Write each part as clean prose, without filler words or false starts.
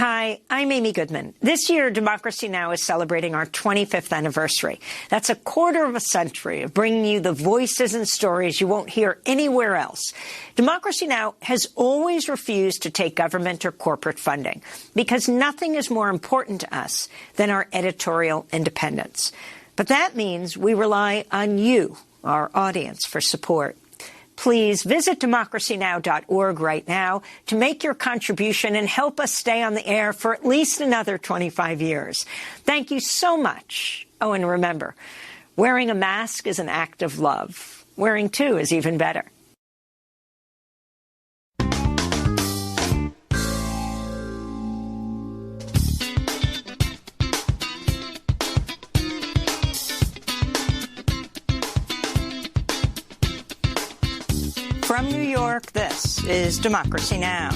Hi, I'm Amy Goodman. This year, Democracy Now! Is celebrating our 25th anniversary. That's a quarter of a century of bringing you the voices and stories you won't hear anywhere else. Democracy Now! Has always refused to take government or corporate funding because nothing is more important to us than our editorial independence. But that means we rely on you, our audience, for support. Please visit democracynow.org right now to make your contribution and help us stay on the air for at least another 25 years. Thank you so much. Oh, and remember, wearing a mask is an act of love. Wearing two is even better. From New York, this is Democracy Now!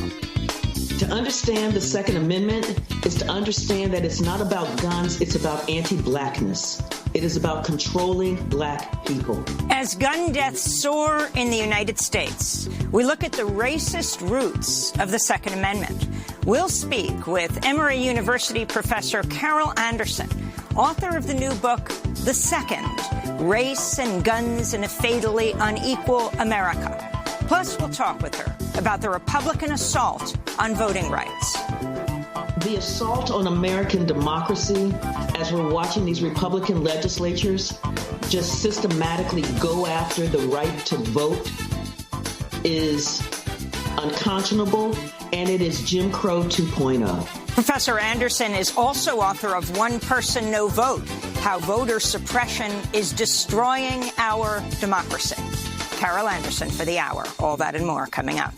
To understand the Second Amendment is to understand that it's not about guns, it's about anti-blackness. It is about controlling black people. As gun deaths soar in the United States, we look at the racist roots of the Second Amendment. We'll speak with Emory University professor Carol Anderson, author of the new book, The Second, Race and Guns in a Fatally Unequal America. Plus, we'll talk with her about the Republican assault on voting rights. The assault on American democracy, as we're watching these Republican legislatures just systematically go after the right to vote, is unconscionable, and it is Jim Crow 2.0. Professor Anderson is also author of One Person, No Vote, How Voter Suppression is Destroying Our Democracy. Carol Anderson for the hour. All that and more coming up.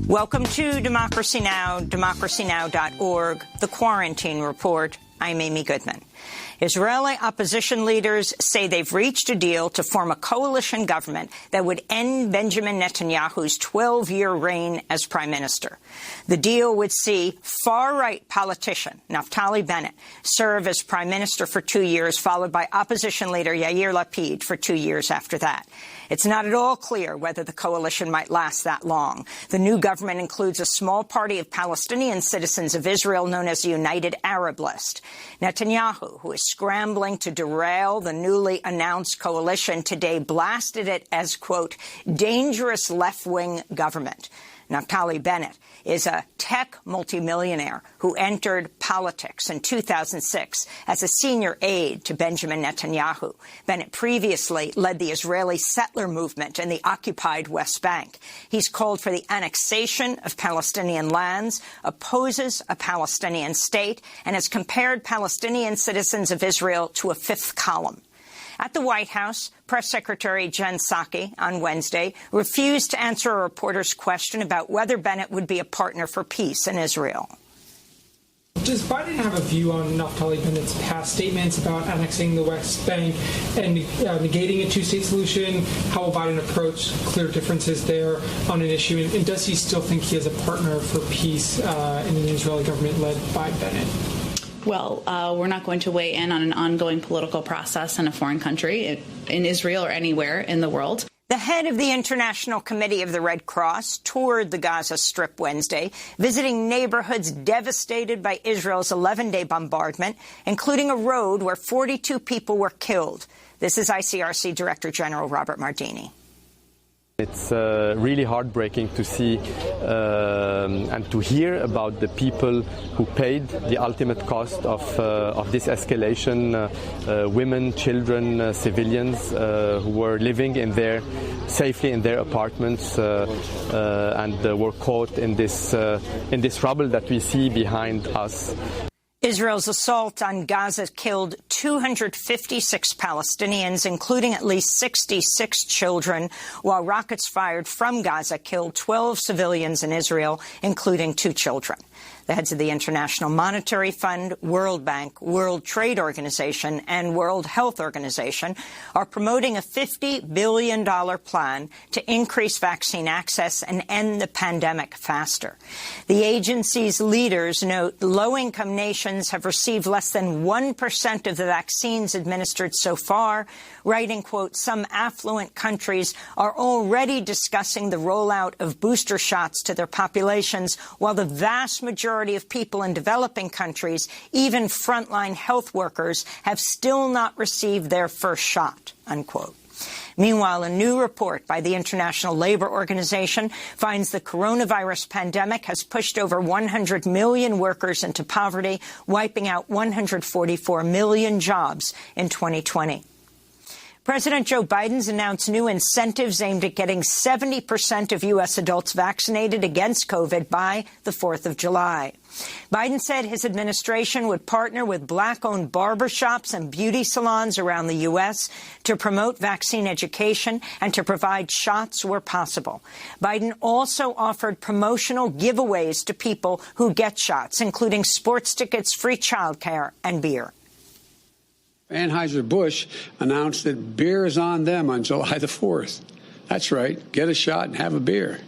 Welcome to Democracy Now!, democracynow.org, The Quarantine Report. I'm Amy Goodman. Israeli opposition leaders say they've reached a deal to form a coalition government that would end Benjamin Netanyahu's 12-year reign as prime minister. The deal would see far-right politician Naftali Bennett serve as prime minister for 2 years, followed by opposition leader Yair Lapid for 2 years after that. It's not at all clear whether the coalition might last that long. The new government includes a small party of Palestinian citizens of Israel known as the United Arab List. Netanyahu, who is scrambling to derail the newly announced coalition, today blasted it as, quote, dangerous left-wing government. Naftali Bennett is a tech multimillionaire who entered politics in 2006 as a senior aide to Benjamin Netanyahu. Bennett previously led the Israeli settler movement in the occupied West Bank. He's called for the annexation of Palestinian lands, opposes a Palestinian state, and has compared Palestinian citizens of Israel to a fifth column. At the White House, Press Secretary Jen Psaki on Wednesday refused to answer a reporter's question about whether Bennett would be a partner for peace in Israel. Does Biden have a view on Naftali Bennett's past statements about annexing the West Bank and negating a two-state solution? How will Biden approach clear differences there on an issue? And does he still think he has a partner for peace in an Israeli government led by Bennett? Well, we're not going to weigh in on an ongoing political process in a foreign country, in Israel or anywhere in the world. The head of the International Committee of the Red Cross toured the Gaza Strip Wednesday, visiting neighborhoods devastated by Israel's 11-day bombardment, including a road where 42 people were killed. This is ICRC Director General Robert Mardini. It's really heartbreaking to see and to hear about the people who paid the ultimate cost of this escalation, women, children, civilians who were living safely in their apartments and were caught in this rubble that we see behind us. Israel's assault on Gaza killed 256 Palestinians, including at least 66 children, while rockets fired from Gaza killed 12 civilians in Israel, including 2 children. The heads of the International Monetary Fund, World Bank, World Trade Organization, and World Health Organization are promoting a $50 billion plan to increase vaccine access and end the pandemic faster. The agency's leaders note low-income nations Americans have received less than 1% of the vaccines administered so far, writing, quote, some affluent countries are already discussing the rollout of booster shots to their populations, while the vast majority of people in developing countries, even frontline health workers, have still not received their first shot, unquote. Meanwhile, a new report by the International Labour Organization finds the coronavirus pandemic has pushed over 100 million workers into poverty, wiping out 144 million jobs in 2020. President Joe Biden's announced new incentives aimed at getting 70% of U.S. adults vaccinated against COVID by the 4th of July. Biden said his administration would partner with Black-owned barbershops and beauty salons around the U.S. to promote vaccine education and to provide shots where possible. Biden also offered promotional giveaways to people who get shots, including sports tickets, free childcare, and beer. Anheuser-Busch announced that beer is on them on July the 4th. That's right. Get a shot and have a beer.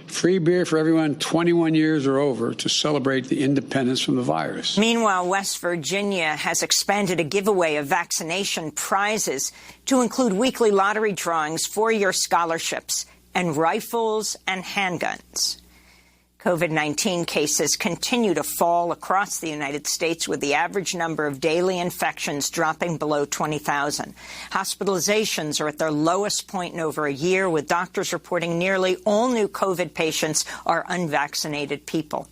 Free beer for everyone 21 years or over to celebrate the independence from the virus. Meanwhile, West Virginia has expanded a giveaway of vaccination prizes to include weekly lottery drawings, four-year scholarships, and rifles and handguns. COVID-19 cases continue to fall across the United States, with the average number of daily infections dropping below 20,000. Hospitalizations are at their lowest point in over a year, with doctors reporting nearly all new COVID patients are unvaccinated people.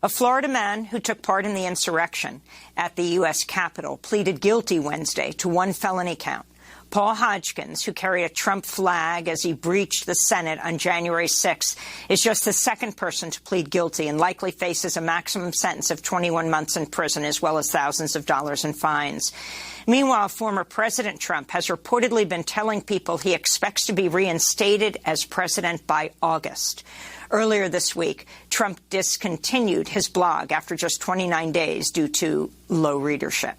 A Florida man who took part in the insurrection at the U.S. Capitol pleaded guilty Wednesday to one felony count. Paul Hodgkins, who carried a Trump flag as he breached the Senate on January 6th, is just the second person to plead guilty and likely faces a maximum sentence of 21 months in prison, as well as thousands of dollars in fines. Meanwhile, former President Trump has reportedly been telling people he expects to be reinstated as president by August. Earlier this week, Trump discontinued his blog after just 29 days due to low readership.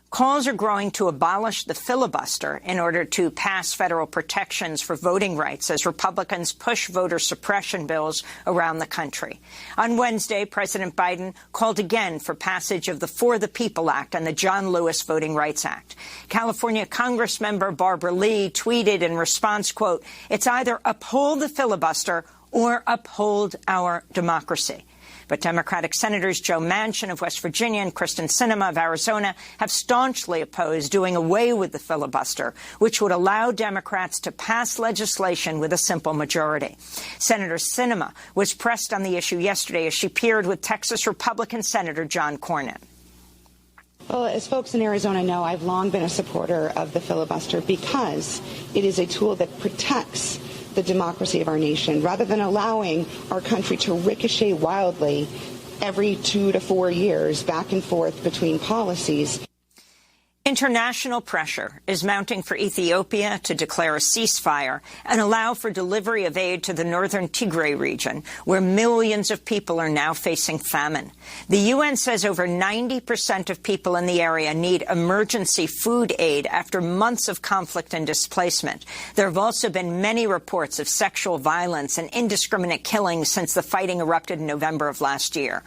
Calls are growing to abolish the filibuster in order to pass federal protections for voting rights as Republicans push voter suppression bills around the country. On Wednesday, President Biden called again for passage of the For the People Act and the John Lewis Voting Rights Act. California Congressmember Barbara Lee tweeted in response, quote, "It's either uphold the filibuster or uphold our democracy." But Democratic Senators Joe Manchin of West Virginia and Kristen Sinema of Arizona have staunchly opposed doing away with the filibuster, which would allow Democrats to pass legislation with a simple majority. Senator Sinema was pressed on the issue yesterday as she appeared with Texas Republican Senator John Cornyn. Well, as folks in Arizona know, I've long been a supporter of the filibuster because it is a tool that protects the democracy of our nation, rather than allowing our country to ricochet wildly every 2 to 4 years back and forth between policies. International pressure is mounting for Ethiopia to declare a ceasefire and allow for delivery of aid to the northern Tigray region, where millions of people are now facing famine. The UN says over 90% of people in the area need emergency food aid after months of conflict and displacement. There have also been many reports of sexual violence and indiscriminate killings since the fighting erupted in November of last year.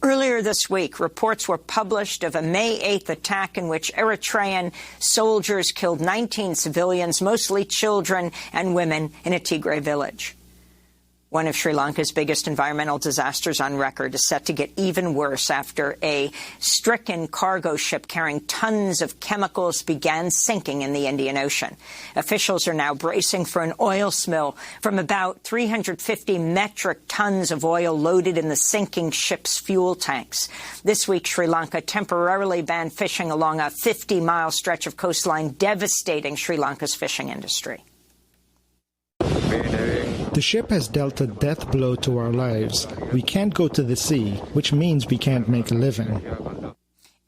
Earlier this week, reports were published of a May 8th attack in which Eritrean soldiers killed 19 civilians, mostly children and women, in a Tigray village. One of Sri Lanka's biggest environmental disasters on record is set to get even worse after a stricken cargo ship carrying tons of chemicals began sinking in the Indian Ocean. Officials are now bracing for an oil spill from about 350 metric tons of oil loaded in the sinking ship's fuel tanks. This week, Sri Lanka temporarily banned fishing along a 50-mile stretch of coastline, devastating Sri Lanka's fishing industry. The ship has dealt a death blow to our lives. We can't go to the sea, which means we can't make a living.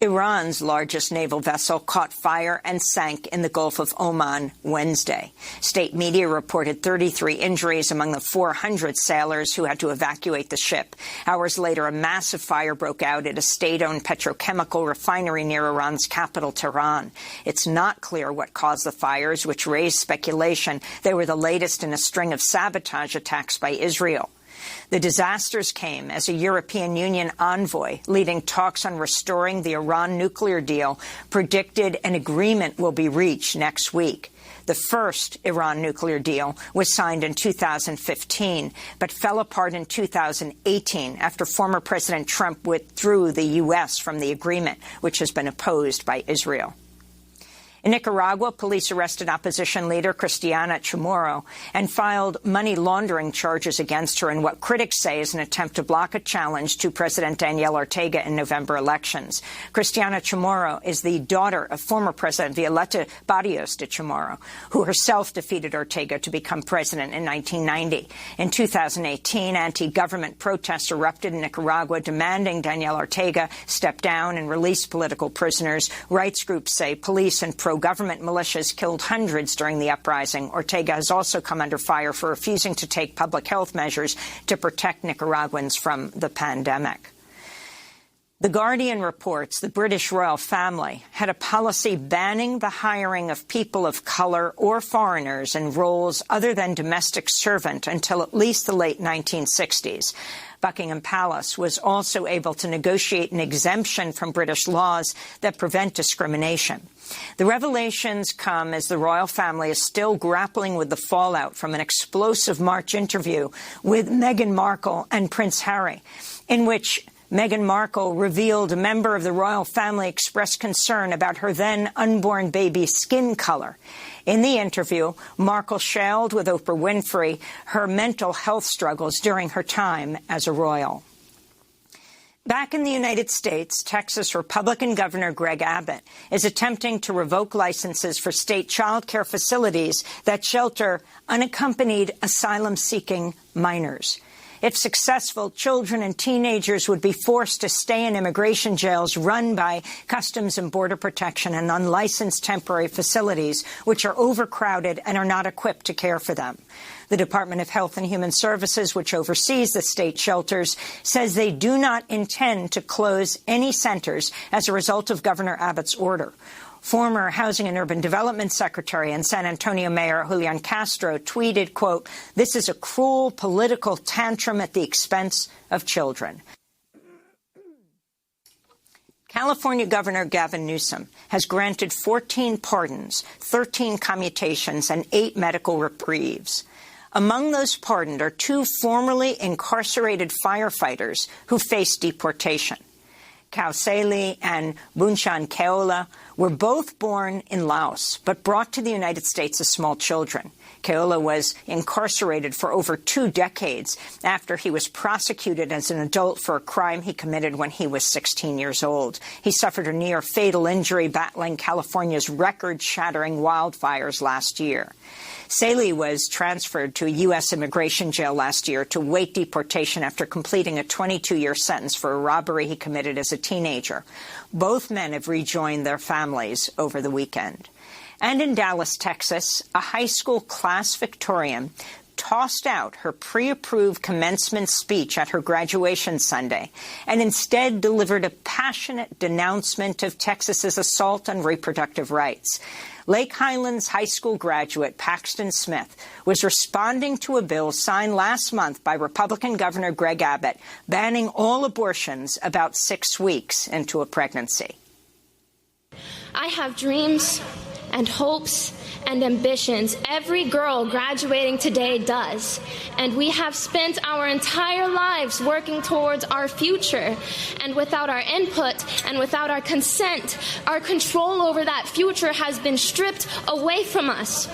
Iran's largest naval vessel caught fire and sank in the Gulf of Oman Wednesday. State media reported 33 injuries among the 400 sailors who had to evacuate the ship. Hours later, a massive fire broke out at a state-owned petrochemical refinery near Iran's capital, Tehran. It's not clear what caused the fires, which raised speculation they were the latest in a string of sabotage attacks by Israel. The disasters came as a European Union envoy leading talks on restoring the Iran nuclear deal predicted an agreement will be reached next week. The first Iran nuclear deal was signed in 2015, but fell apart in 2018 after former President Trump withdrew the U.S. from the agreement, which has been opposed by Israel. In Nicaragua, police arrested opposition leader Cristiana Chamorro and filed money laundering charges against her in what critics say is an attempt to block a challenge to President Daniel Ortega in November elections. Cristiana Chamorro is the daughter of former President Violeta Barrios de Chamorro, who herself defeated Ortega to become president in 1990. In 2018, anti-government protests erupted in Nicaragua demanding Daniel Ortega step down and release political prisoners. Rights groups say police and pro-government militias killed hundreds during the uprising. Ortega has also come under fire for refusing to take public health measures to protect Nicaraguans from the pandemic. The Guardian reports the British royal family had a policy banning the hiring of people of color or foreigners in roles other than domestic servant until at least the late 1960s. Buckingham Palace was also able to negotiate an exemption from British laws that prevent discrimination. The revelations come as the royal family is still grappling with the fallout from an explosive March interview with Meghan Markle and Prince Harry, in which Meghan Markle revealed a member of the royal family expressed concern about her then unborn baby's skin color. In the interview, Markle shared with Oprah Winfrey her mental health struggles during her time as a royal. Back in the United States, Texas Republican Governor Greg Abbott is attempting to revoke licenses for state child care facilities that shelter unaccompanied asylum-seeking minors. If successful, children and teenagers would be forced to stay in immigration jails run by Customs and Border Protection and unlicensed temporary facilities, which are overcrowded and are not equipped to care for them. The Department of Health and Human Services, which oversees the state shelters, says they do not intend to close any centers as a result of Governor Abbott's order. Former Housing and Urban Development Secretary and San Antonio Mayor Julian Castro tweeted, quote, "This is a cruel political tantrum at the expense of children." California Governor Gavin Newsom has granted 14 pardons, 13 commutations, and 8 medical reprieves. Among those pardoned are 2 formerly incarcerated firefighters who face deportation. Kauseli and Bunchan Keola were both born in Laos, but brought to the United States as small children. Keola was incarcerated for over 2 decades after he was prosecuted as an adult for a crime he committed when he was 16 years old. He suffered a near-fatal injury battling California's record-shattering wildfires last year. Saley was transferred to a U.S. immigration jail last year to wait deportation after completing a 22-year sentence for a robbery he committed as a teenager. Both men have rejoined their families over the weekend. And in Dallas, Texas, a high school class Victorian tossed out her pre-approved commencement speech at her graduation Sunday and instead delivered a passionate denouncement of Texas's assault on reproductive rights. Lake Highlands High School graduate Paxton Smith was responding to a bill signed last month by Republican Governor Greg Abbott banning all abortions about 6 weeks into a pregnancy. I have dreams and hopes and ambitions. Every girl graduating today does. And we have spent our entire lives working towards our future. And without our input and without our consent, our control over that future has been stripped away from us.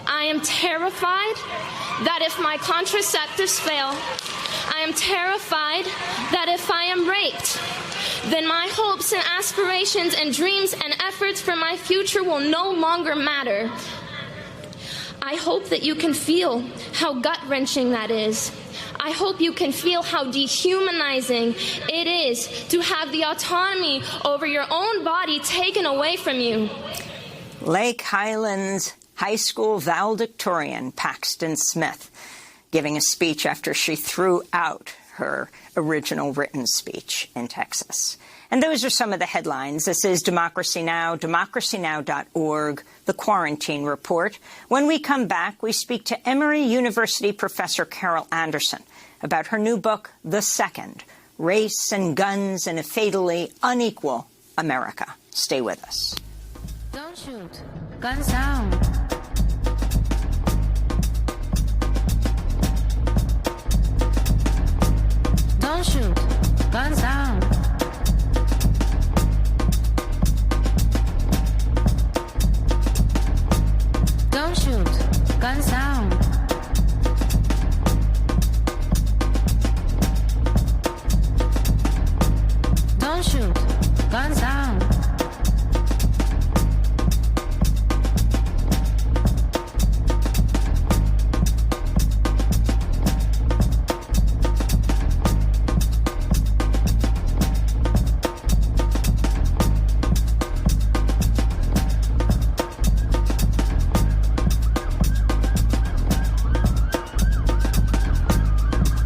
I am terrified that if my contraceptives fail, I am terrified that if I am raped, then my hopes and aspirations and dreams and efforts for my future will no longer matter. I hope that you can feel how gut-wrenching that is. I hope you can feel how dehumanizing it is to have the autonomy over your own body taken away from you. Lake Highlands High School valedictorian Paxton Smith giving a speech after she threw out her original written speech in Texas. And those are some of the headlines. This is Democracy Now!, democracynow.org, The Quarantine Report. When we come back, we speak to Emory University professor Carol Anderson about her new book, The Second, Race and Guns in a Fatally Unequal America. Stay with us. Don't shoot. Guns down. Don't shoot. Guns down. Don't shoot. Guns down. Don't shoot. Guns down.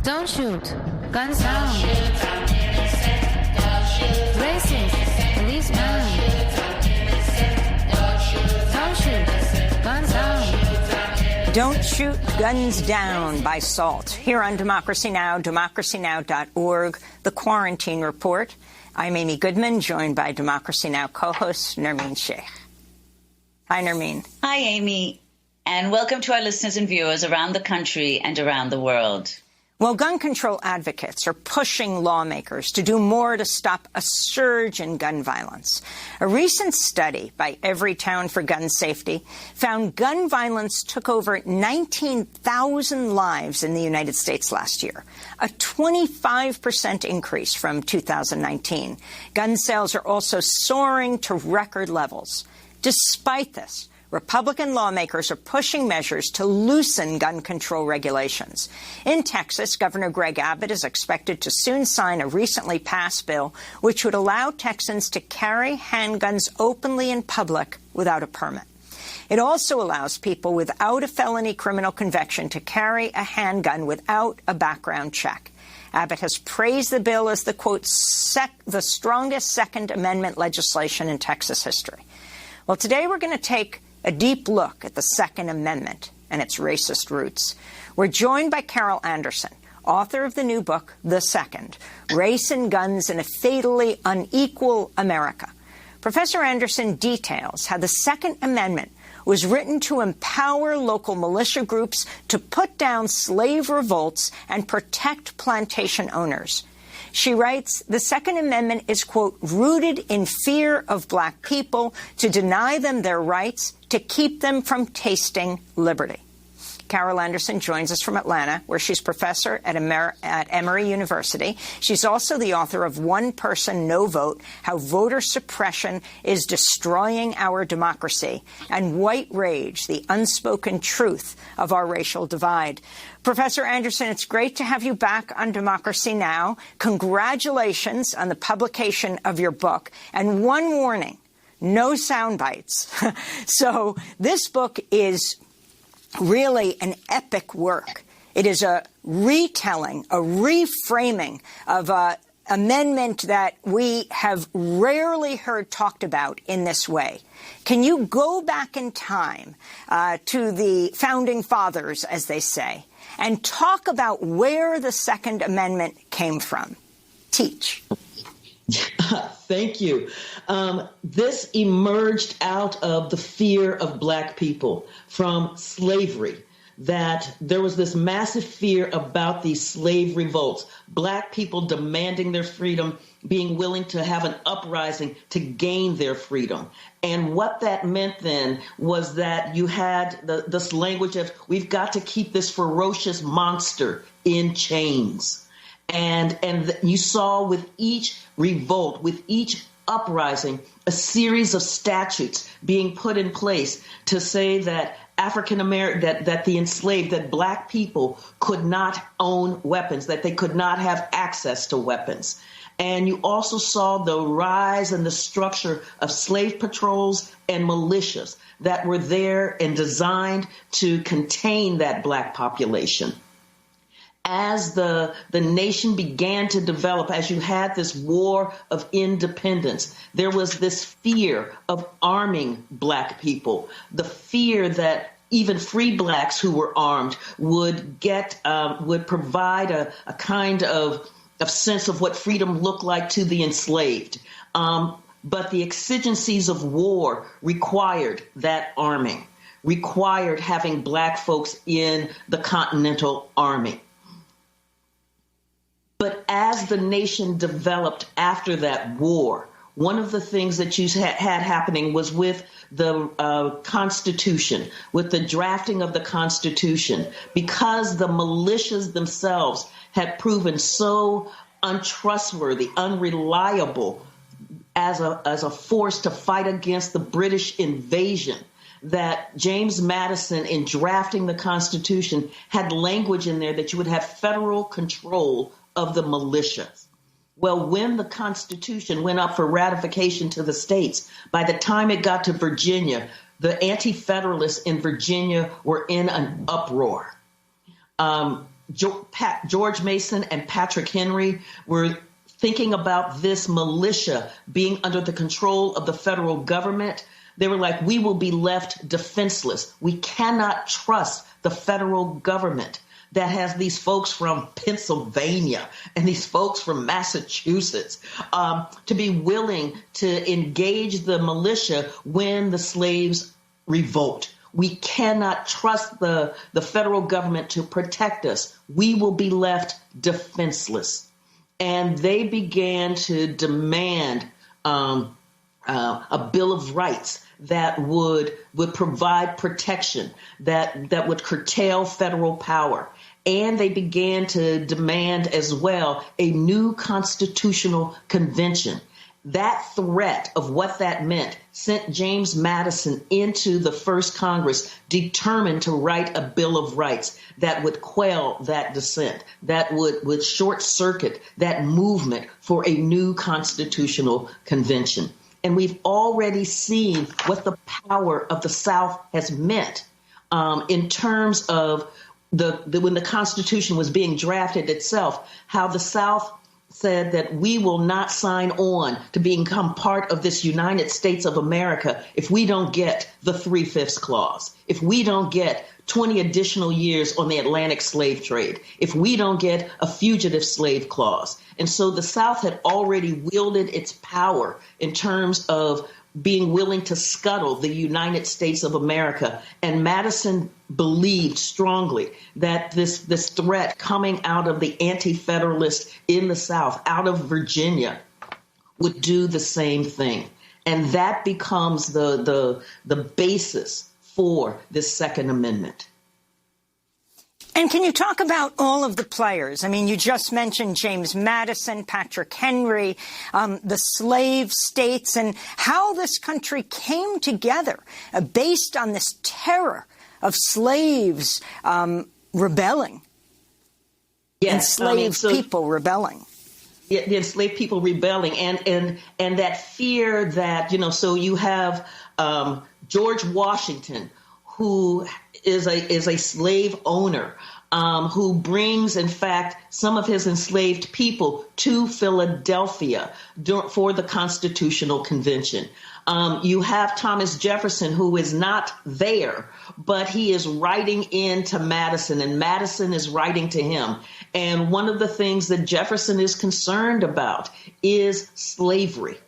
Don't shoot. Guns down. Racist. Policeman. Don't shoot. Guns down. Don't Shoot, Guns Down by SALT. Here on Democracy Now!, democracynow.org, The Quarantine Report. I'm Amy Goodman, joined by Democracy Now! Co-host Nermeen Sheikh. Hi, Nermeen. Hi, Amy. And welcome to our listeners and viewers around the country and around the world. Well, gun control advocates are pushing lawmakers to do more to stop a surge in gun violence. A recent study by Everytown for Gun Safety found gun violence took over 19,000 lives in the United States last year, a 25% increase from 2019. Gun sales are also soaring to record levels. Despite this, Republican lawmakers are pushing measures to loosen gun control regulations. In Texas, Governor Greg Abbott is expected to soon sign a recently passed bill which would allow Texans to carry handguns openly in public without a permit. It also allows people without a felony criminal conviction to carry a handgun without a background check. Abbott has praised the bill as the, quote, the strongest Second Amendment legislation in Texas history. Well, today we're going to take a deep look at the Second Amendment and its racist roots. We're joined by Carol Anderson, author of the new book, The Second, Race and Guns in a Fatally Unequal America. Professor Anderson details how the Second Amendment was written to empower local militia groups to put down slave revolts and protect plantation owners. She writes, the Second Amendment is, quote, rooted in fear of black people to deny them their rights, to keep them from tasting liberty. Carol Anderson joins us from Atlanta, where she's professor at Emory University. She's also the author of One Person, No Vote, How Voter Suppression is Destroying Our Democracy, and White Rage, The Unspoken Truth of Our Racial Divide. Professor Anderson, it's great to have you back on Democracy Now! Congratulations on the publication of your book. And one warning, no sound bites. So this book is really an epic work. It is a retelling, a reframing of an amendment that we have rarely heard talked about in this way. Can you go back in time to the founding fathers, as they say, and talk about where the Second Amendment came from? Teach. Thank you. This emerged out of the fear of black people from slavery, that there was this massive fear about these slave revolts, black people demanding their freedom, being willing to have an uprising to gain their freedom. And what that meant then was that you had this language of, we've got to keep this ferocious monster in chains. And you saw with each revolt, with each uprising, a series of statutes being put in place to say that African American, that the enslaved, that black people could not own weapons, that they could not have access to weapons. And you also saw the rise and the structure of slave patrols and militias that were there and designed to contain that black population. as the nation began to develop, as you had this war of independence, there was this fear of arming Black people, the fear that even free Blacks who were armed would provide a kind of sense of what freedom looked like to the enslaved. But the exigencies of war required that arming, required having Black folks in the Continental Army. But as the nation developed after that war, one of the things that you had happening was with the Constitution, with the drafting of the Constitution, because the militias themselves had proven so untrustworthy, unreliable as a force to fight against the British invasion, that James Madison, in drafting the Constitution, had language in there that you would have federal control of the militias. Well, when the Constitution went up for ratification to the states, by the time it got to Virginia, the anti-federalists in Virginia were in an uproar. George Mason and Patrick Henry were thinking about this militia being under the control of the federal government. They were like, we will be left defenseless. We cannot trust the federal government that has these folks from Pennsylvania and these folks from Massachusetts to be willing to engage the militia when the slaves revolt. We cannot trust the federal government to protect us. We will be left defenseless. And they began to demand a Bill of Rights that would provide protection, that would curtail federal power. And they began to demand as well a new constitutional convention. That threat of what that meant sent James Madison into the first Congress determined to write a Bill of Rights that would quell that dissent, that would short circuit that movement for a new constitutional convention. And we've already seen what the power of the South has meant in terms of when the Constitution was being drafted itself, how the South said that we will not sign on to become part of this United States of America if we don't get the 3/5 clause, if we don't get 20 additional years on the Atlantic slave trade, if we don't get a fugitive slave clause. And so the South had already wielded its power in terms of being willing to scuttle the United States of America. And Madison believed strongly that this threat coming out of the anti-federalists in the South, out of Virginia, would do the same thing. And that becomes the basis for this Second Amendment. And can you talk about all of the players? I mean, you just mentioned James Madison, Patrick Henry, the slave states, and how this country came together based on this terror of slaves rebelling, enslaved people rebelling. Yeah, the enslaved people rebelling, and that fear that, so you have George Washington, who is a slave owner, who brings, in fact, some of his enslaved people to Philadelphia for the Constitutional Convention. You have Thomas Jefferson, who is not there, but he is writing into Madison, and Madison is writing to him. And one of the things that Jefferson is concerned about is slavery,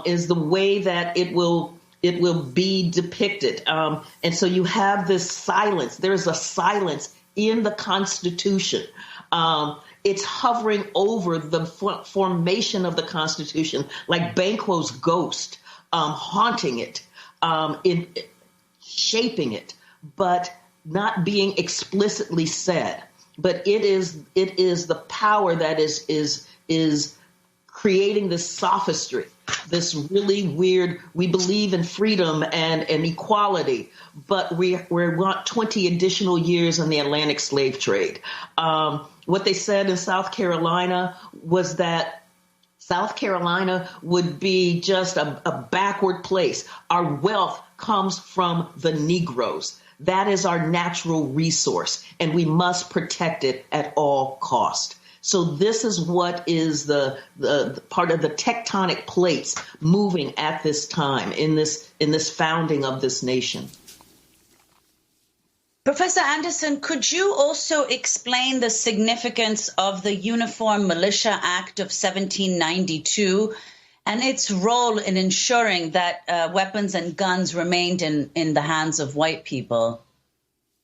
is the way that it will be depicted. And so you have this silence. There's a silence in the Constitution. It's hovering over the formation of the Constitution like Banquo's ghost, haunting it, in shaping it, but not being explicitly said. But it is the power that is creating this sophistry, this really weird, we believe in freedom and equality, but we want 20 additional years on the Atlantic slave trade. What they said in South Carolina was that South Carolina would be just a backward place. Our wealth comes from the Negroes. That is our natural resource, and we must protect it at all cost. So this is what is the part of the tectonic plates moving at this time in this founding of this nation. Professor Anderson, could you also explain the significance of the Uniform Militia Act of 1792 and its role in ensuring that weapons and guns remained in the hands of white people?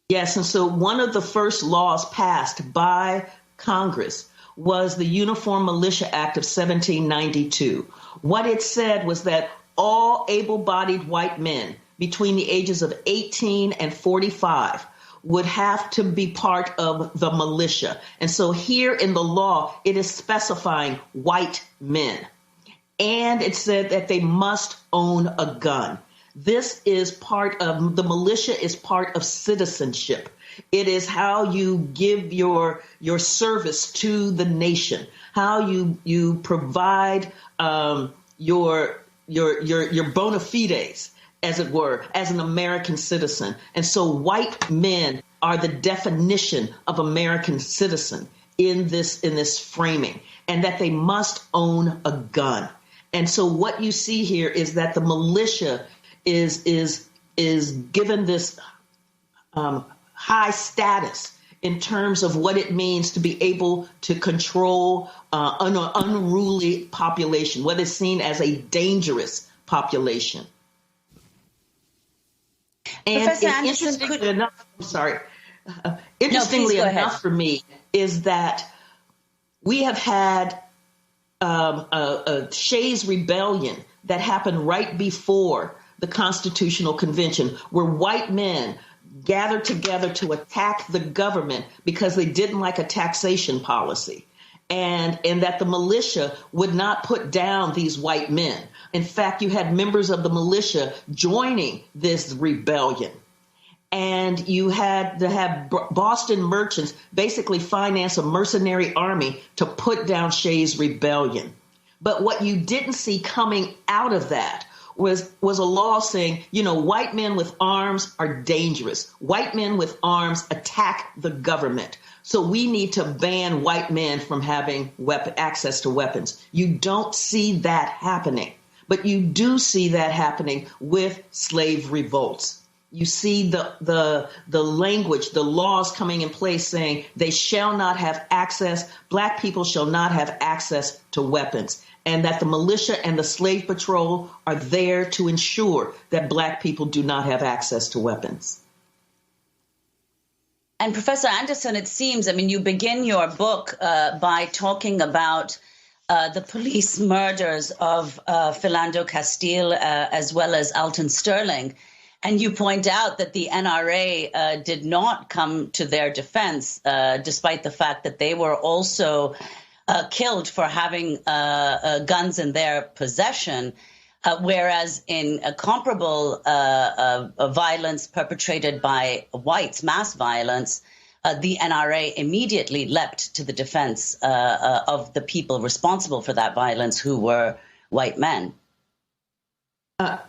Yes, and so one of the first laws passed by Congress was the Uniform Militia Act of 1792. What it said was that all able-bodied white men between the ages of 18 and 45 would have to be part of the militia. And so here in the law, it is specifying white men. And it said that they must own a gun. This is part of, the militia is part of citizenship. It is how you give your service to the nation, how you provide your bona fides, as it were, as an American citizen. And so white men are the definition of American citizen in this framing, and that they must own a gun. And so what you see here is that the militia is given this high status in terms of what it means to be able to control an unruly population, what is seen as a dangerous population. And Professor Anderson, interestingly enough for me is that we have had a Shays Rebellion that happened right before the Constitutional Convention, where white men gathered together to attack the government because they didn't like a taxation policy, and that the militia would not put down these white men. In fact, you had members of the militia joining this rebellion. And you had to have Boston merchants basically finance a mercenary army to put down Shays Rebellion. But what you didn't see coming out of that was a law saying, white men with arms are dangerous. White men with arms attack the government. So we need to ban white men from having access to weapons. You don't see that happening, but you do see that happening with slave revolts. You see the language, the laws coming in place saying they shall not have access, black people shall not have access to weapons, and that the militia and the slave patrol are there to ensure that black people do not have access to weapons. And Professor Anderson, it seems, you begin your book by talking about the police murders of Philando Castile as well as Alton Sterling. And you point out that the NRA did not come to their defense, despite the fact that they were also killed for having guns in their possession, whereas in a comparable violence perpetrated by whites, mass violence, the NRA immediately leapt to the defense of the people responsible for that violence, who were white men.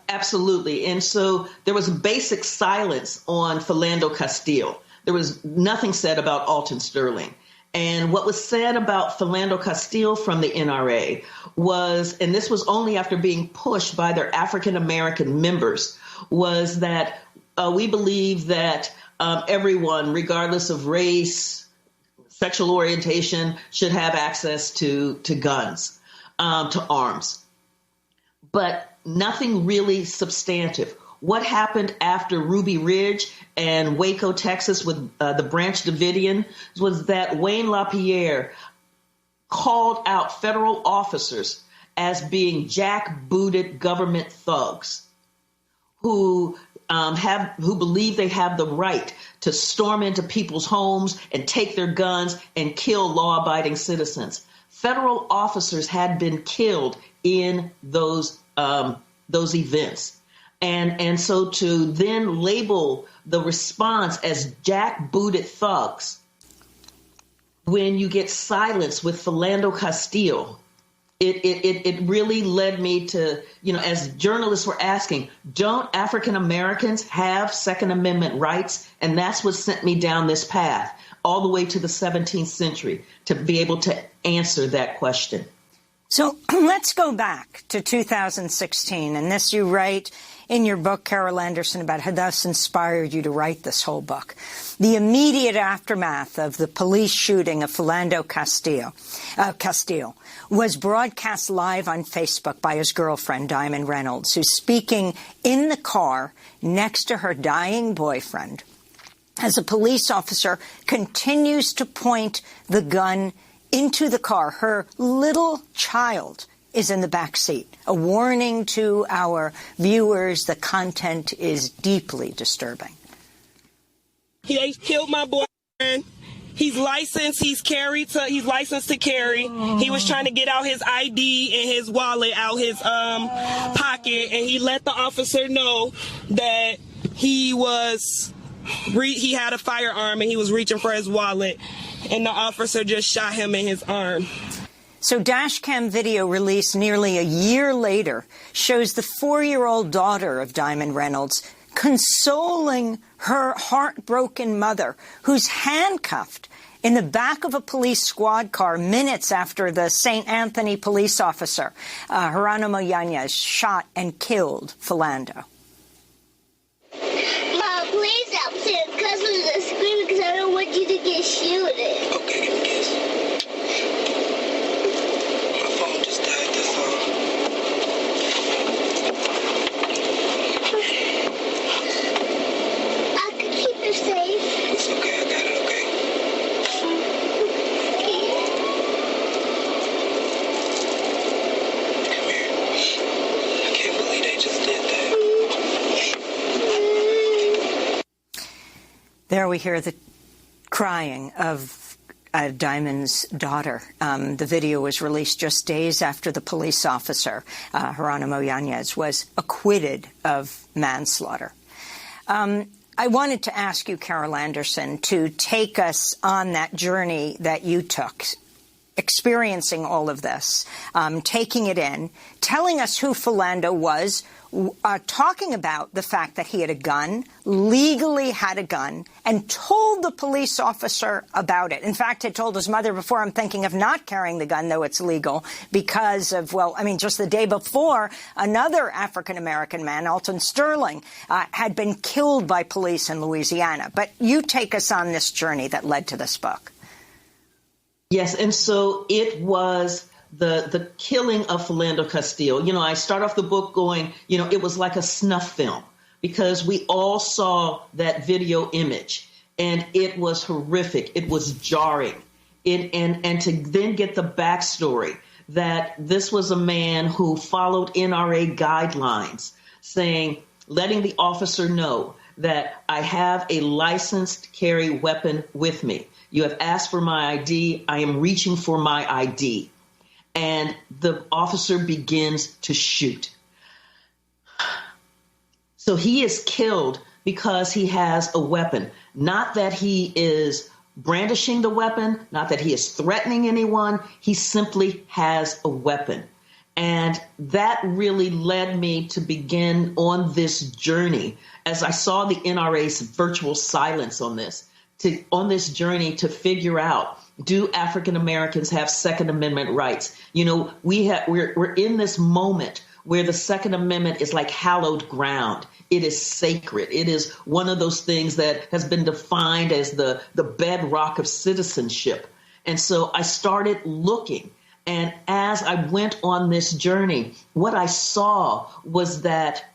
Absolutely. And so there was a basic silence on Philando Castile. There was nothing said about Alton Sterling. And what was said about Philando Castile from the NRA was, and this was only after being pushed by their African-American members, was that we believe that everyone, regardless of race, sexual orientation, should have access to guns, to arms. But nothing really substantive. What happened after Ruby Ridge and Waco, Texas, with the Branch Davidian, was that Wayne LaPierre called out federal officers as being jackbooted government thugs who believe they have the right to storm into people's homes and take their guns and kill law-abiding citizens. Federal officers had been killed in those events. And so to then label the response as jackbooted thugs when you get silence with Philando Castile It really led me to, as journalists were asking, don't African Americans have Second Amendment rights? And that's what sent me down this path all the way to the 17th century to be able to answer that question. So let's go back to 2016. And this you write in your book, Carol Anderson, about how thus inspired you to write this whole book. The immediate aftermath of the police shooting of Philando Castile was broadcast live on Facebook by his girlfriend, Diamond Reynolds, who's speaking in the car next to her dying boyfriend as a police officer continues to point the gun into the car. Her little child is in the back seat. A warning to our viewers, the content is deeply disturbing. They killed my boyfriend. He's licensed. He's licensed to carry. He was trying to get out his ID and his wallet out his pocket, and he let the officer know that he had a firearm and he was reaching for his wallet, and the officer just shot him in his arm. So dashcam video released nearly a year later shows the 4-year-old daughter of Diamond Reynolds consoling her heartbroken mother, who's handcuffed in the back of a police squad car minutes after the St. Anthony police officer, Geronimo Yanez, shot and killed Philando. Mom, please help me. Cousin's are screaming because I don't want you to get shielded. Okay, give me a kiss. My phone just died, that's all. I could keep her safe. It's okay, I got it, okay? Come here. I can't believe they just did that. There we hear the crying of Diamond's daughter. The video was released just days after the police officer, Geronimo Yanez, was acquitted of manslaughter. I wanted to ask you, Carol Anderson, to take us on that journey that you took, experiencing all of this, taking it in, telling us who Philando was, talking about the fact that he had a gun, legally had a gun, and told the police officer about it. In fact, had told his mother before, I'm thinking of not carrying the gun, though it's legal, because of, just the day before, another African-American man, Alton Sterling, had been killed by police in Louisiana. But you take us on this journey that led to this book. Yes, and so it was the killing of Philando Castile. I start off the book going, it was like a snuff film because we all saw that video image and it was horrific. It was jarring. And to then get the backstory that this was a man who followed NRA guidelines letting the officer know that I have a licensed carry weapon with me. You have asked for my ID. I am reaching for my ID. And the officer begins to shoot. So he is killed because he has a weapon. Not that he is brandishing the weapon, not that he is threatening anyone. He simply has a weapon. And that really led me to begin on this journey as I saw the NRA's virtual silence on this journey to figure out, do African Americans have Second Amendment rights? We're in this moment where the Second Amendment is like hallowed ground. It is sacred. It is one of those things that has been defined as the bedrock of citizenship. And so I started looking. And as I went on this journey, what I saw was that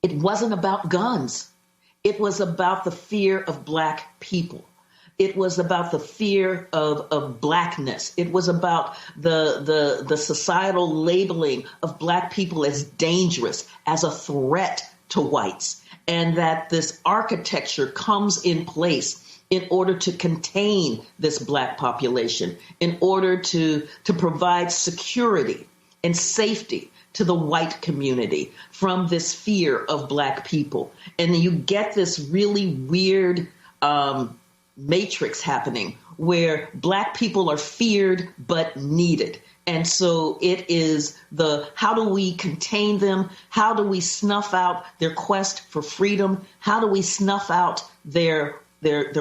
it wasn't about guns. It was about the fear of Black people. It was about the fear of Blackness. It was about the societal labeling of Black people as dangerous, as a threat to whites, and that this architecture comes in place in order to contain this Black population, in order to provide security and safety to the white community from this fear of Black people. And you get this really weird matrix happening where Black people are feared but needed. And so it is how do we contain them? How do we snuff out their quest for freedom? How do we snuff out their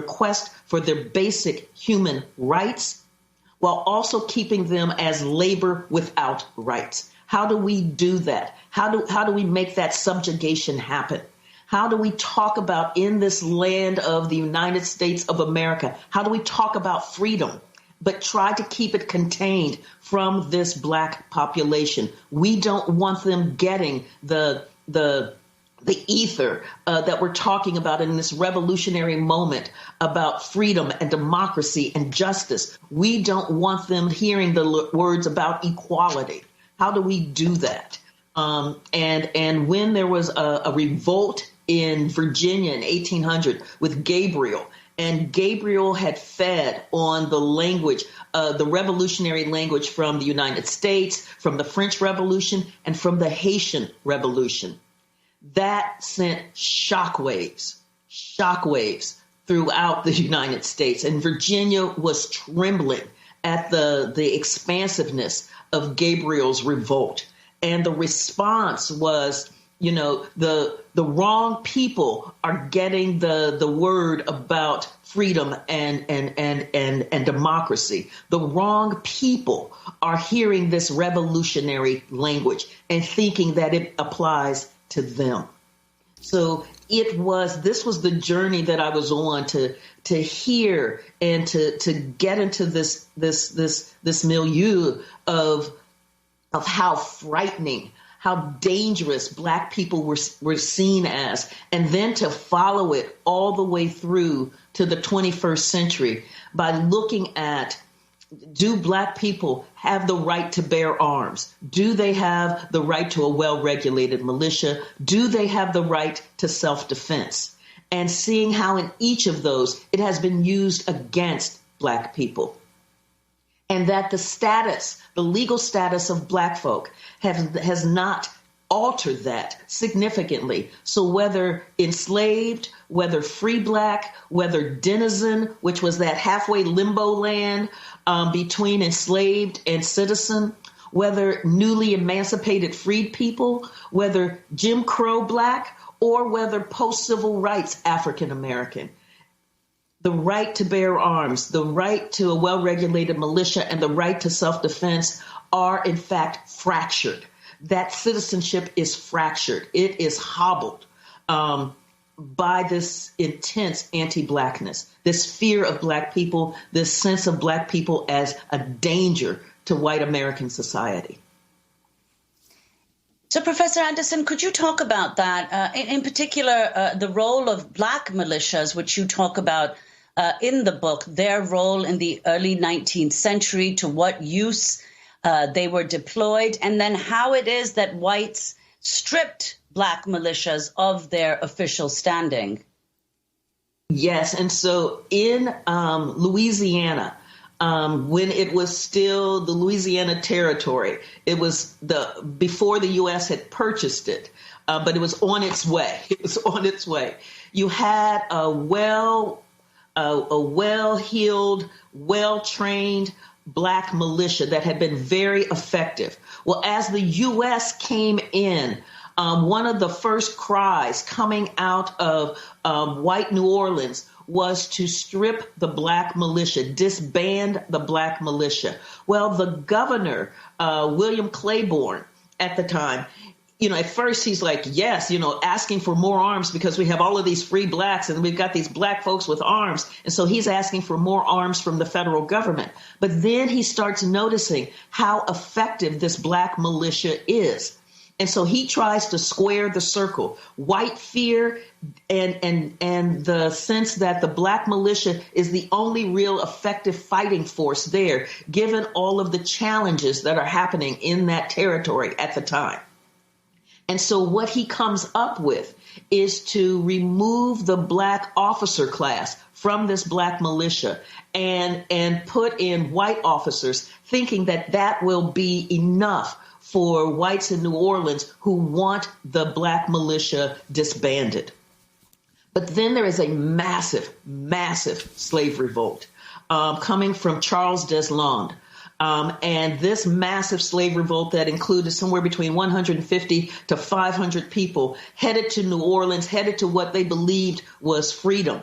quest for their basic human rights while also keeping them as labor without rights? How do we do that? How do we make that subjugation happen? How do we talk about in this land of the United States of America? How do we talk about freedom, but try to keep it contained from this Black population? We don't want them getting the ether that we're talking about in this revolutionary moment about freedom and democracy and justice. We don't want them hearing the words about equality. How do we do that? And when there was a revolt in Virginia in 1800 with Gabriel, and Gabriel had fed on the language, the revolutionary language from the United States, from the French Revolution, and from the Haitian Revolution. That sent shockwaves throughout the United States. And Virginia was trembling at the expansiveness of Gabriel's revolt. And the response was, the wrong people are getting the word about freedom and democracy. The wrong people are hearing this revolutionary language and thinking that it applies to them. So this was the journey that I was on to hear and to get into this milieu of how frightening, how dangerous Black people were seen as, and then to follow it all the way through to the 21st century by looking at, do Black people have the right to bear arms? Do they have the right to a well-regulated militia? Do they have the right to self-defense? And seeing how in each of those it has been used against Black people. And that the legal status of Black folk has not altered that significantly. So whether enslaved, whether free Black, whether denizen, which was that halfway limbo land between enslaved and citizen, whether newly emancipated freed people, whether Jim Crow Black, or whether post-civil rights African American. The right to bear arms, the right to a well-regulated militia, and the right to self-defense are, in fact, fractured. That citizenship is fractured. It is hobbled by this intense anti-Blackness, this fear of Black people, this sense of Black people as a danger to white American society. So, Professor Anderson, could you talk about that? In particular, the role of Black militias, which you talk about in the book, their role in the early 19th century, to what use they were deployed, and then how it is that whites stripped Black militias of their official standing. Yes, and so in Louisiana, when it was still the Louisiana Territory, it was before the U.S. had purchased it, but it was on its way. It was on its way. You had a well-heeled, well-trained Black militia that had been very effective. Well, as the U.S. came in, one of the first cries coming out of white New Orleans was to strip the Black militia, disband the Black militia. Well, the governor, William Claiborne, at the time, at first he's like, yes, asking for more arms because we have all of these free Blacks and we've got these Black folks with arms. And so he's asking for more arms from the federal government. But then he starts noticing how effective this Black militia is. And so he tries to square the circle. White fear and the sense that the Black militia is the only real effective fighting force there, given all of the challenges that are happening in that territory at the time. And so what he comes up with is to remove the Black officer class from this Black militia and put in white officers, thinking that that will be enough for whites in New Orleans who want the Black militia disbanded. But then there is a massive, massive slave revolt coming from Charles Deslandes. And this massive slave revolt that included somewhere between 150 to 500 people headed to New Orleans, headed to what they believed was freedom,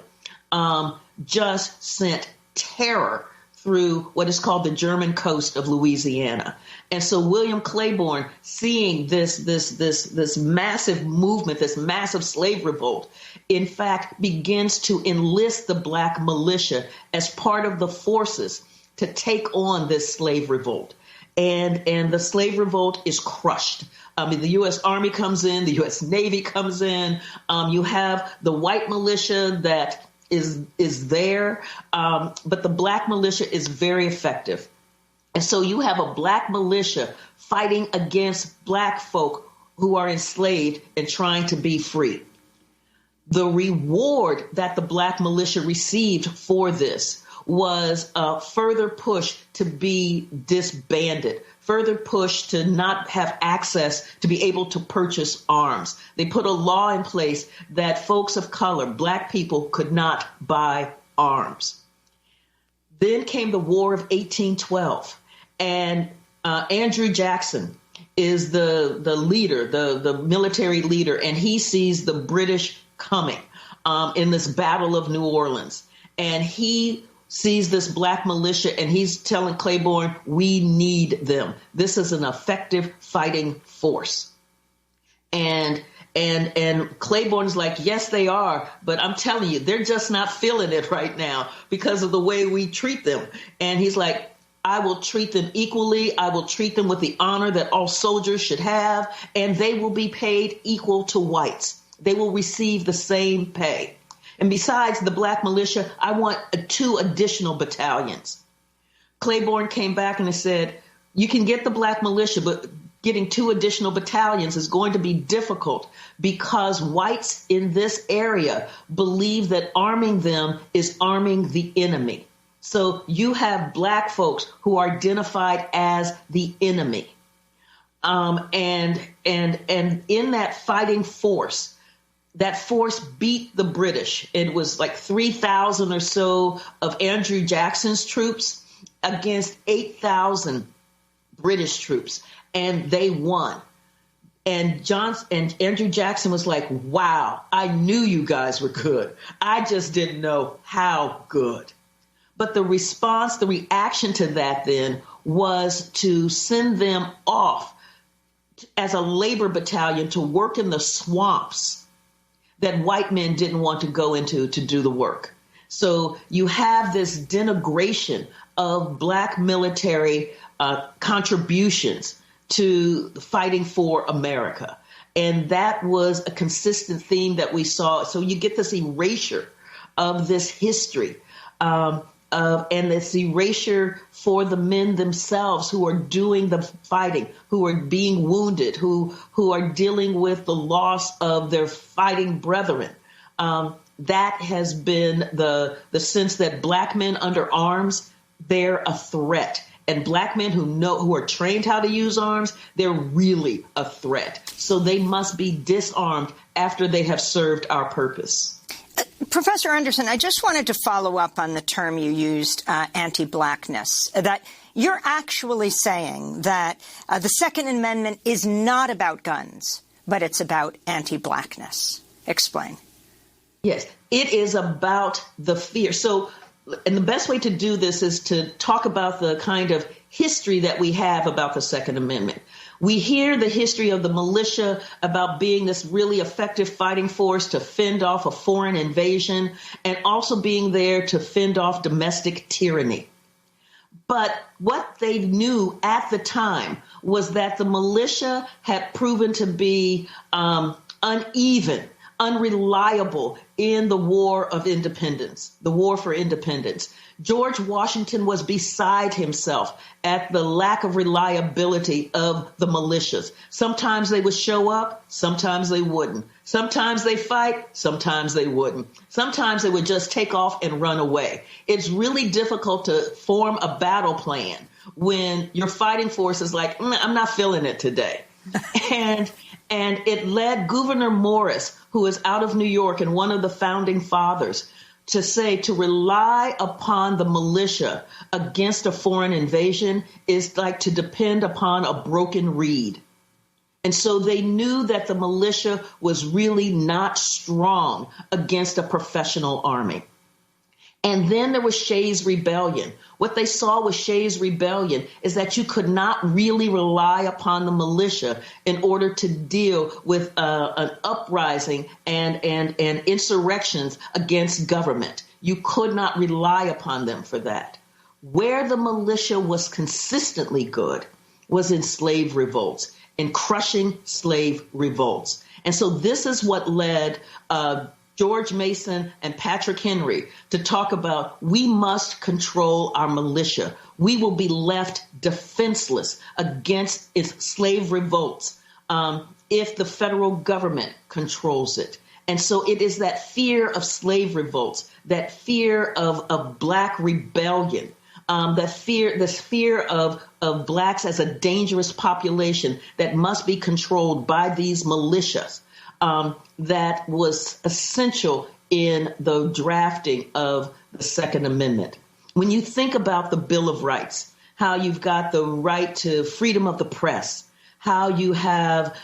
just sent terror through what is called the German coast of Louisiana. And so William Claiborne, seeing this massive movement, this massive slave revolt, in fact, begins to enlist the black militia as part of the forces to take on this slave revolt. And the slave revolt is crushed. The U.S. Army comes in, the U.S. Navy comes in. You have the white militia that is there, but the black militia is very effective. And so you have a black militia fighting against black folk who are enslaved and trying to be free. The reward that the black militia received for this was a further push to be disbanded, further push to not have access to be able to purchase arms. They put a law in place that folks of color, black people, could not buy arms. Then came the War of 1812, and Andrew Jackson is the leader, the military leader, and he sees the British coming in this Battle of New Orleans. And he sees this black militia, and he's telling Claiborne, we need them. This is an effective fighting force. And Claiborne's like, yes, they are. But I'm telling you, they're just not feeling it right now because of the way we treat them. And he's like, I will treat them equally. I will treat them with the honor that all soldiers should have. And they will be paid equal to whites. They will receive the same pay. And besides the black militia, I want 2 additional battalions. Claiborne came back and said, you can get the black militia, but getting 2 additional battalions is going to be difficult because whites in this area believe that arming them is arming the enemy. So you have black folks who are identified as the enemy. And in that fighting force, that force beat the British. It was like 3,000 or so of Andrew Jackson's troops against 8,000 British troops, and they won. And Andrew Jackson was like, wow, I knew you guys were good. I just didn't know how good. But the response, the reaction to that then was to send them off as a labor battalion to work in the swamps that white men didn't want to go into to do the work. So you have this denigration of black military contributions to fighting for America. And that was a consistent theme that we saw. So you get this erasure of this history, and this erasure for the men themselves who are doing the fighting, who are being wounded, who are dealing with the loss of their fighting brethren. That has been the sense that black men under arms, they're a threat. And black men who are trained how to use arms, they're really a threat. So they must be disarmed after they have served our purpose. Professor Anderson, I just wanted to follow up on the term you used, anti-blackness, that you're actually saying that the Second Amendment is not about guns, but it's about anti-blackness. Explain. Yes, it is about the fear. So, and the best way to do this is to talk about the kind of history that we have about the Second Amendment. We hear the history of the militia about being this really effective fighting force to fend off a foreign invasion and also being there to fend off domestic tyranny. But what they knew at the time was that the militia had proven to be uneven, unreliable in the war of independence, the war for independence. George Washington was beside himself at the lack of reliability of the militias. Sometimes they would show up, sometimes they wouldn't. Sometimes they fight, sometimes they wouldn't. Sometimes they would just take off and run away. It's really difficult to form a battle plan when your fighting force is like, I'm not feeling it today. And it led Gouverneur Morris, who is out of New York and one of the founding fathers, to say to rely upon the militia against a foreign invasion is like to depend upon a broken reed. And so they knew that the militia was really not strong against a professional army. And then there was Shays' Rebellion. What they saw with Shays' Rebellion is that you could not really rely upon the militia in order to deal with an uprising and insurrections against government. You could not rely upon them for that. Where the militia was consistently good was in slave revolts, in crushing slave revolts. And so this is what led George Mason and Patrick Henry to talk about, we must control our militia. We will be left defenseless against its slave revolts if the federal government controls it. And so it is that fear of slave revolts, that fear of Black rebellion, this fear of Blacks as a dangerous population that must be controlled by these militias. That was essential in the drafting of the Second Amendment. When you think about the Bill of Rights, how you've got the right to freedom of the press, how you have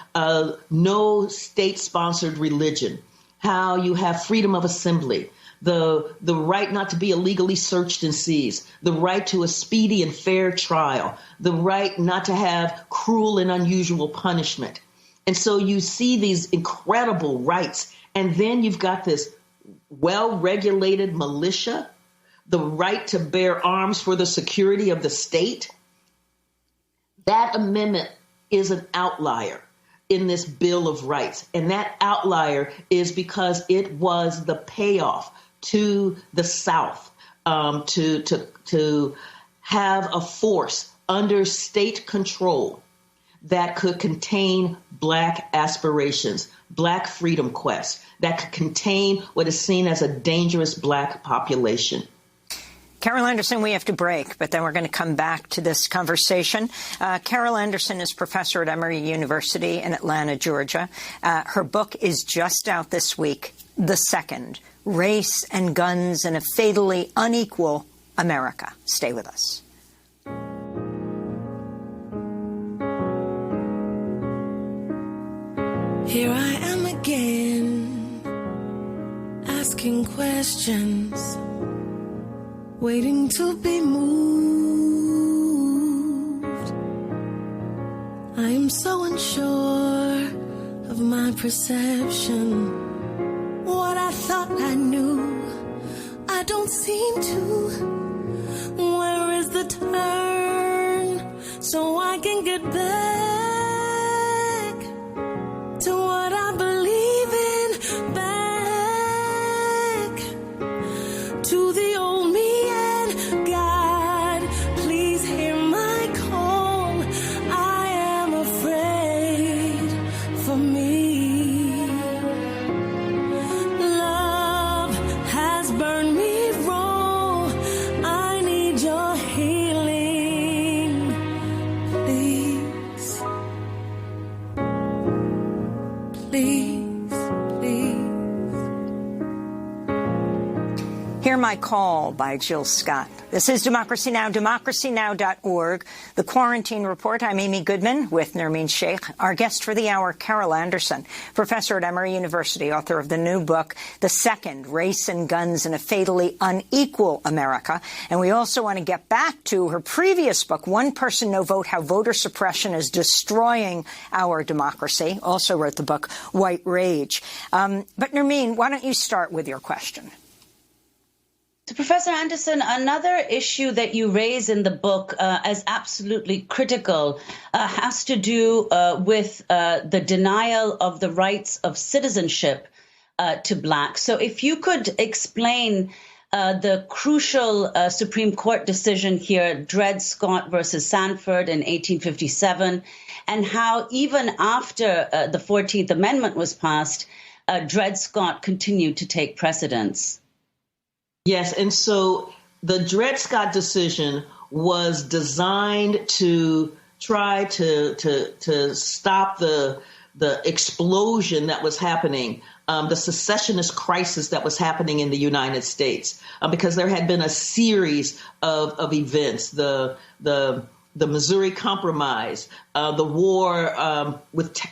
no state-sponsored religion, how you have freedom of assembly, the right not to be illegally searched and seized, the right to a speedy and fair trial, the right not to have cruel and unusual punishment. And so you see these incredible rights, and then you've got this well-regulated militia, the right to bear arms for the security of the state. That amendment is an outlier in this Bill of Rights, and that outlier is because it was the payoff to the South to have a force under state control that could contain Black aspirations, Black freedom quests, that could contain what is seen as a dangerous Black population. Carol Anderson, we have to break, but then we're going to come back to this conversation. Carol Anderson is professor at Emory University in Atlanta, Georgia. Her book is just out this week, The Second, Race and Guns in a Fatally Unequal America. Stay with us. Here I am again, asking questions, waiting to be moved. I am so unsure of my perception. What I thought I knew, I don't seem to. Where is the turn so I can get back to what I believe in, back to the old me? And God, please hear my call. I am afraid for me. Love has burned me raw. I need your healing, please. Please, please. Hear My Call by Jill Scott. This is Democracy Now!, democracynow.org. The Quarantine Report. I'm Amy Goodman with Nermeen Sheikh. Our guest for the hour, Carol Anderson, professor at Emory University, author of the new book, The Second, Race and Guns in a Fatally Unequal America. And we also want to get back to her previous book, One Person, No Vote, How Voter Suppression is Destroying Our Democracy. Also wrote the book, White Rage. But Nermeen, why don't you start with your question? So, Professor Anderson, another issue that you raise in the book as absolutely critical has to do with the denial of the rights of citizenship to Blacks. So if you could explain the crucial Supreme Court decision here, Dred Scott versus Sanford in 1857, and how even after the 14th Amendment was passed, Dred Scott continued to take precedence. Yes, and so the Dred Scott decision was designed to try to stop the explosion that was happening the secessionist crisis that was happening in the United States, because there had been a series of events, the Missouri Compromise, the war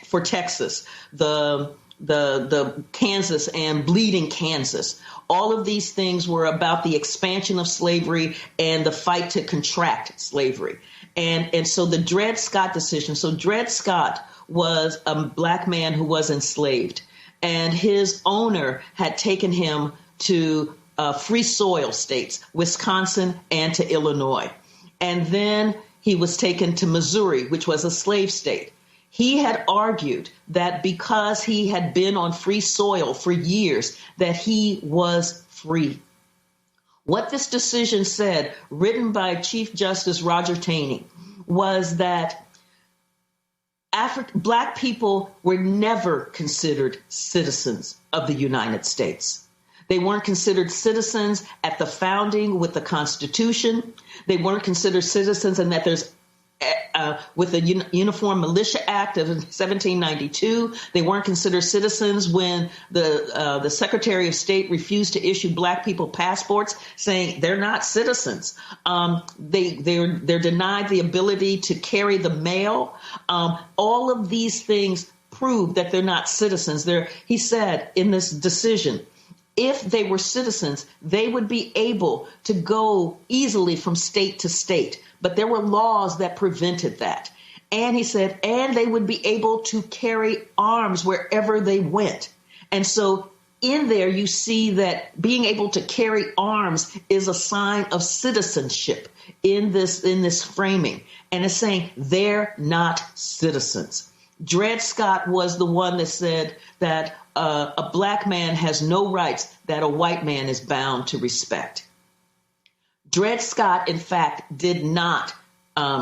for Texas, the Kansas and bleeding Kansas. All of these things were about the expansion of slavery and the fight to contract slavery. And so the Dred Scott decision. So Dred Scott was a black man who was enslaved, and his owner had taken him to free soil states, Wisconsin and to Illinois. And then he was taken to Missouri, which was a slave state. He had argued that because he had been on free soil for years, that he was free. What this decision said, written by Chief Justice Roger Taney, was that Black people were never considered citizens of the United States. They weren't considered citizens at the founding with the Constitution. They weren't considered citizens, and that there's with the Uniform Militia Act of 1792, they weren't considered citizens when the Secretary of State refused to issue Black people passports, saying they're not citizens. They're denied the ability to carry the mail. All of these things prove that they're not citizens. He said in this decision, if they were citizens, they would be able to go easily from state to state. But there were laws that prevented that. And he said, and they would be able to carry arms wherever they went. And so in there, you see that being able to carry arms is a sign of citizenship in this framing. And it's saying they're not citizens. Dred Scott was the one that said that a black man has no rights that a white man is bound to respect. Dred Scott, in fact, did not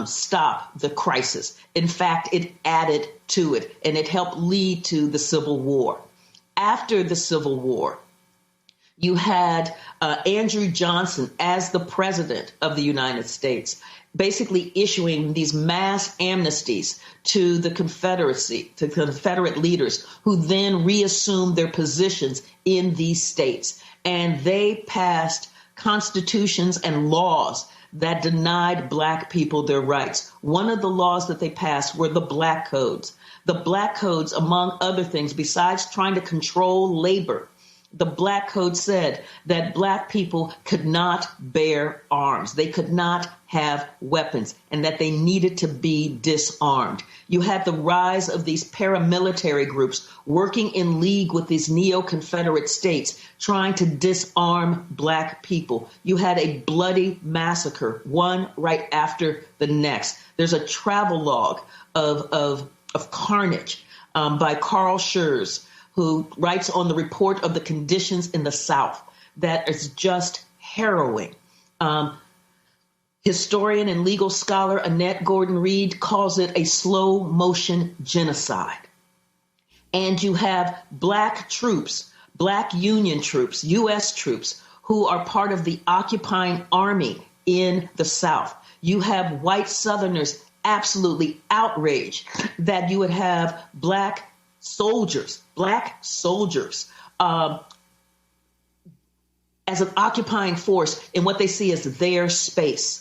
stop the crisis. In fact, it added to it, and it helped lead to the Civil War. After the Civil War, you had Andrew Johnson as the president of the United States, basically issuing these mass amnesties to the Confederacy, to Confederate leaders, who then reassumed their positions in these states. And they passed constitutions and laws that denied Black people their rights. One of the laws that they passed were the Black Codes. The Black Codes, among other things, besides trying to control labor, the Black Code said that Black people could not bear arms. They could not have weapons, and that they needed to be disarmed. You had the rise of these paramilitary groups working in league with these neo-Confederate states, trying to disarm Black people. You had a bloody massacre, one right after the next. There's a travel log of carnage by Carl Schurz, who writes on the report of the conditions in the South that is just harrowing. Historian and legal scholar Annette Gordon-Reed calls it a slow motion genocide. And you have Black troops, Black Union troops, U.S. troops, who are part of the occupying army in the South. You have white Southerners absolutely outraged that you would have Black soldiers as an occupying force in what they see as their space.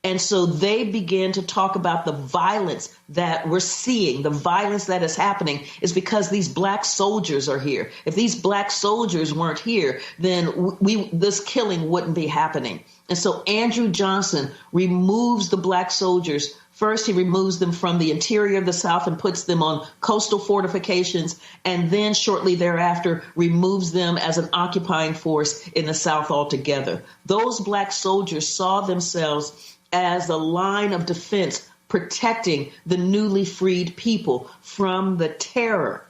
And so they begin to talk about the violence that we're seeing. The violence that is happening is because these Black soldiers are here. If these Black soldiers weren't here, then this killing wouldn't be happening. And so Andrew Johnson removes the Black soldiers. First, he removes them from the interior of the South and puts them on coastal fortifications, and then shortly thereafter removes them as an occupying force in the South altogether. Those Black soldiers saw themselves as a line of defense protecting the newly freed people from the terror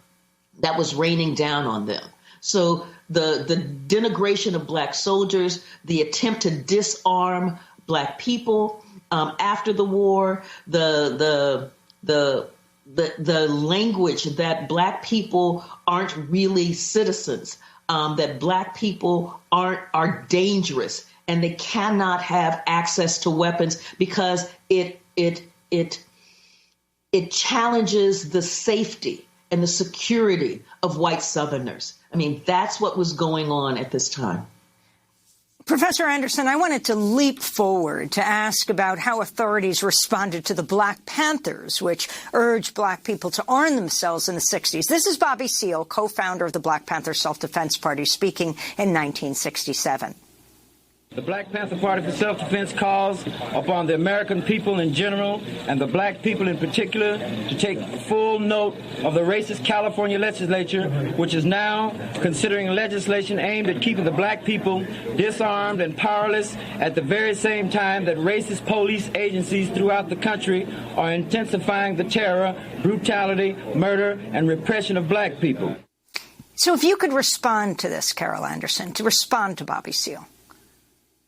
that was raining down on them. So the denigration of Black soldiers, the attempt to disarm Black people after the war, the language that Black people aren't really citizens, that Black people are dangerous, and they cannot have access to weapons because it challenges the safety and the security of white Southerners. I mean, that's what was going on at this time. Professor Anderson, I wanted to leap forward to ask about how authorities responded to the Black Panthers, which urged black people to arm themselves in the 60s. This is Bobby Seale, co-founder of the Black Panther Self-Defense Party, speaking in 1967. The Black Panther Party for Self-Defense calls upon the American people in general and the black people in particular to take full note of the racist California legislature, which is now considering legislation aimed at keeping the black people disarmed and powerless at the very same time that racist police agencies throughout the country are intensifying the terror, brutality, murder, and repression of black people. So if you could respond to this, Carol Anderson, to respond to Bobby Seale.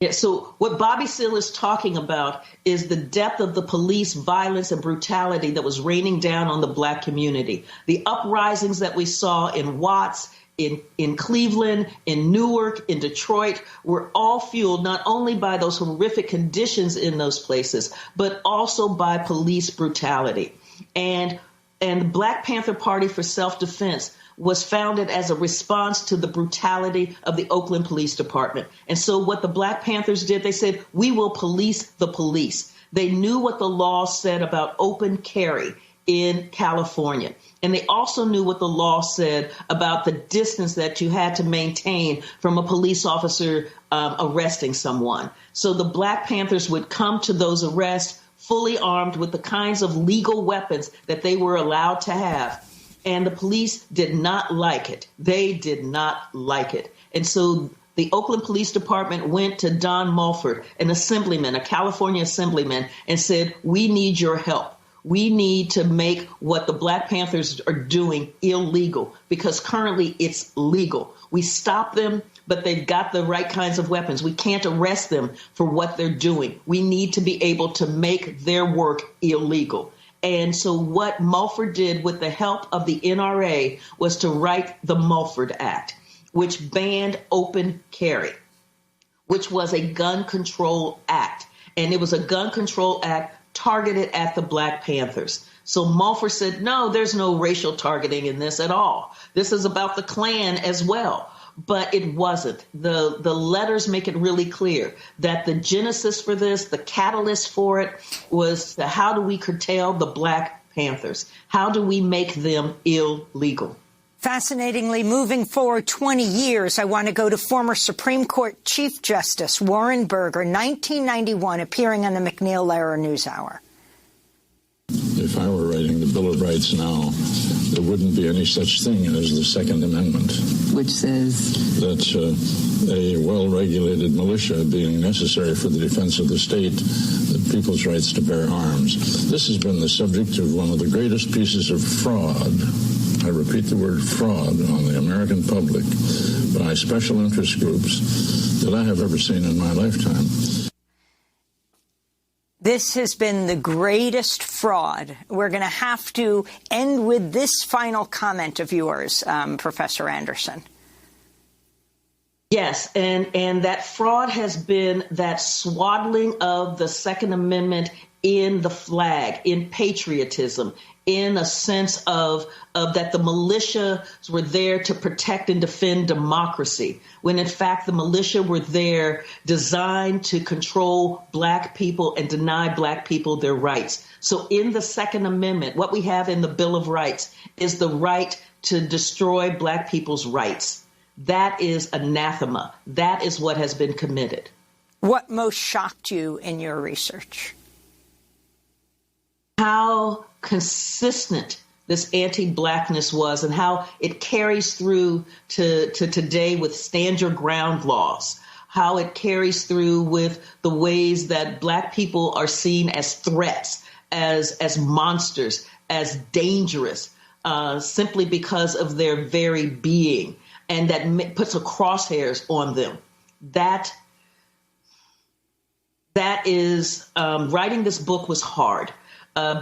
Yeah, so what Bobby Seale is talking about is the depth of the police violence and brutality that was raining down on the black community. The uprisings that we saw in Watts, in Cleveland, in Newark, in Detroit, were all fueled not only by those horrific conditions in those places, but also by police brutality. And the Black Panther Party for Self-Defense was founded as a response to the brutality of the Oakland Police Department. And so what the Black Panthers did, they said, we will police the police. They knew what the law said about open carry in California. And they also knew what the law said about the distance that you had to maintain from a police officer arresting someone. So the Black Panthers would come to those arrests fully armed with the kinds of legal weapons that they were allowed to have. And the police did not like it. They did not like it. And so the Oakland Police Department went to Don Mulford, an assemblyman, a California assemblyman, and said, we need your help. We need to make what the Black Panthers are doing illegal, because currently it's legal. We stop them, but they've got the right kinds of weapons. We can't arrest them for what they're doing. We need to be able to make their work illegal. And so what Mulford did with the help of the NRA was to write the Mulford Act, which banned open carry, which was a gun control act. And it was a gun control act targeted at the Black Panthers. So Mulford said, no, there's no racial targeting in this at all. This is about the Klan as well. But it wasn't. The letters make it really clear that the genesis for this, the catalyst for it, was how do we curtail the Black Panthers? How do we make them illegal? Fascinatingly, moving forward 20 years, I want to go to former Supreme Court Chief Justice Warren Burger, 1991, appearing on the MacNeil-Lehrer NewsHour. If I were writing the Bill of Rights now, there wouldn't be any such thing as the Second Amendment. Which says? That a well-regulated militia being necessary for the defense of the state, the people's rights to bear arms. This has been the subject of one of the greatest pieces of fraud, I repeat the word fraud, on the American public by special interest groups that I have ever seen in my lifetime. This has been the greatest fraud. We're going to have to end with this final comment of yours, Professor Anderson. Yes, and that fraud has been that swaddling of the Second Amendment in the flag, in patriotism, in a sense of that the militia were there to protect and defend democracy, when in fact the militia were there designed to control Black people and deny Black people their rights. So in the Second Amendment, what we have in the Bill of Rights is the right to destroy Black people's rights. That is anathema. That is what has been committed. What most shocked you in your research? How consistent this anti-Blackness was and how it carries through to today with stand your ground laws, how it carries through with the ways that Black people are seen as threats, as monsters, as dangerous, simply because of their very being, and that puts a crosshairs on them. That is, writing this book was hard.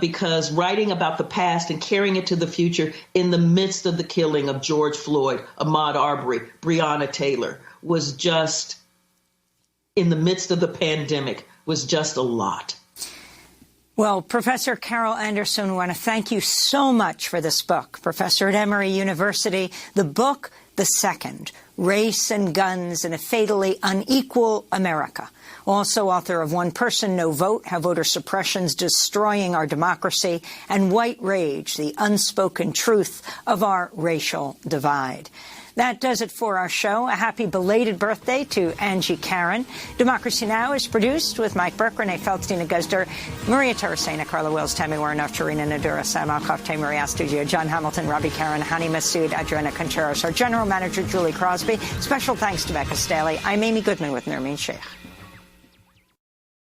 Because writing about the past and carrying it to the future in the midst of the killing of George Floyd, Ahmaud Arbery, Breonna Taylor, was just, in the midst of the pandemic, was just a lot. Well, Professor Carol Anderson, we want to thank you so much for this book. Professor at Emory University, the book, The Second, Race and Guns in a Fatally Unequal America. Also author of One Person, No Vote, How Voter Suppression's Destroying Our Democracy, and White Rage, The Unspoken Truth of Our Racial Divide. That does it for our show. A happy belated birthday to Angie Karen. Democracy Now! Is produced with Mike Burke, Renee Feldstein, Guzder, Maria Tarasena, Carla Wills, Tammy Warnoff, Sharina Nadura, Sam Alcoff, Maria Studio, John Hamilton, Robbie Karen, Hani Masood, Adriana Contreras, our general manager, Julie Crosby. Special thanks to Becca Staley. I'm Amy Goodman with Nermeen Sheikh.